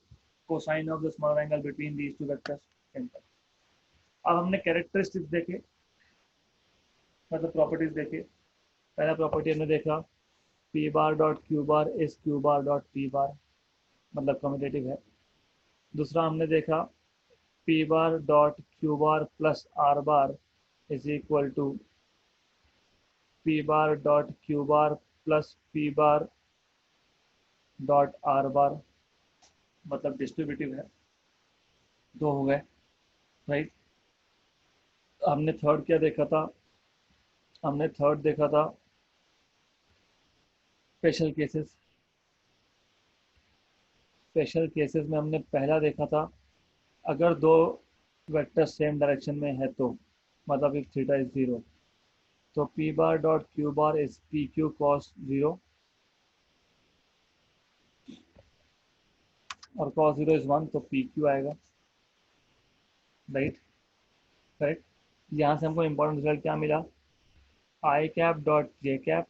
cosine of the smaller angle between these two vectors. Simple. अब हमने characteristics देखे, मतलब properties देखे। पहला property हमने देखा P bar dot Q bar is Q bar dot P bar, मतलब commutative है। दूसरा हमने देखा P bar dot Q bar plus R bar is equal to P bar dot Q bar plus P bar dot R bar, मतलब distributive है। दो हो गए, राइट। हमने थर्ड क्या देखा था, हमने थर्ड देखा था स्पेशल केसेस। स्पेशल केसेस में हमने पहला देखा था अगर दो वेक्टर सेम डायरेक्शन में है तो, मतलब इफ थीटा इज जीरो, तो P bar dot Q bar is P Q cos zero और कॉस जीरो इज वन, तो पी क्यू आएगा, राइट। राइट, यहाँ से हमको इम्पोर्टेंट रिजल्ट क्या मिला, I cap dot J cap,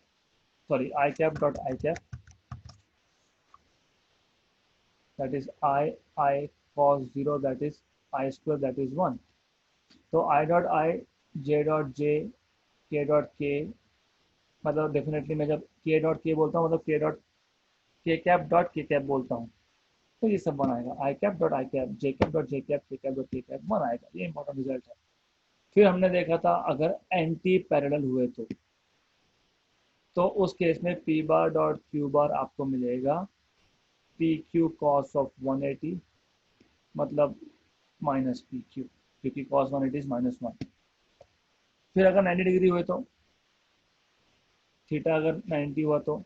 sorry I cap dot I cap, that is I cos 0, that is I square, that is 1. तो I dot I, J dot J, K dot K, मतलब definitely मैं जब K dot K बोलता हूँ मतलब K dot K cap dot K cap बोलता हूँ, तो ये सब बनाएगा I cap dot I cap, J cap dot J cap, K cap dot K cap बनाएगा। ये इंपॉर्टेंट रिजल्ट है। फिर हमने देखा था अगर एंटी पैरेलल हुए तो उस केस में P बार डॉट Q बार आपको मिलेगा पी क्यू कॉस ऑफ 180 मतलब माइनस पी क्यू, क्योंकि cos 180 -1। फिर अगर 90 डिग्री हुए तो थीटा अगर 90 हुआ तो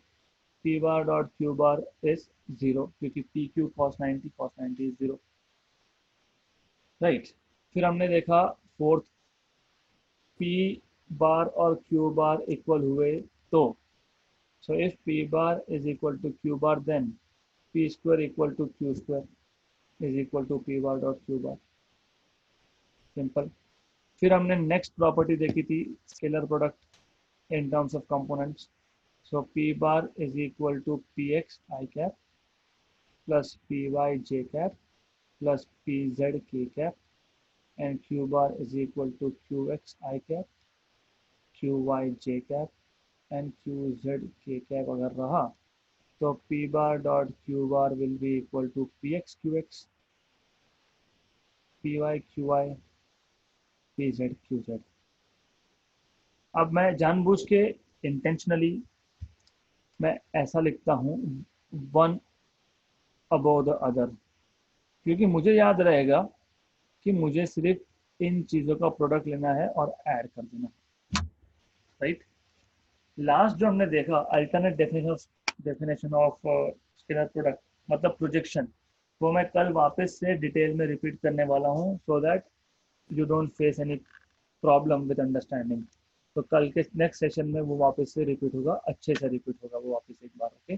P bar dot Q bar is 0, क्योंकि P Q cos 90 is 0, right. फिर हमने देखा फोर्थ, पी बार और क्यू बार इक्वल हुए तो, so if P bar is equal to Q bar then P square equal to Q square is equal to P bar dot Q bar, simple. फिर हमने next property देखी थी scalar product in terms of components, so P bar is equal to P X I cap plus P Y J cap plus P Z K cap and q bar is equal to qx I cap, qy j cap and qz k cap अगर रहा तो p bar dot q bar will be equal to px qx, py qy, pz qz। अब मैं जानबूझ के intentionally मैं ऐसा लिखता हूँ वन अबव द अदर, क्योंकि मुझे याद रहेगा कि मुझे सिर्फ इन चीज़ों का प्रोडक्ट लेना है और ऐड कर देना, राइट। लास्ट जो हमने देखा alternate definition of scalar product मतलब प्रोजेक्शन, वो मैं कल वापस से डिटेल में रिपीट करने वाला हूँ, so that you don't face any problem with understanding. तो कल के नेक्स्ट सेशन में वो वापस से रिपीट होगा, अच्छे से रिपीट होगा वो वापस एक बार, ओके।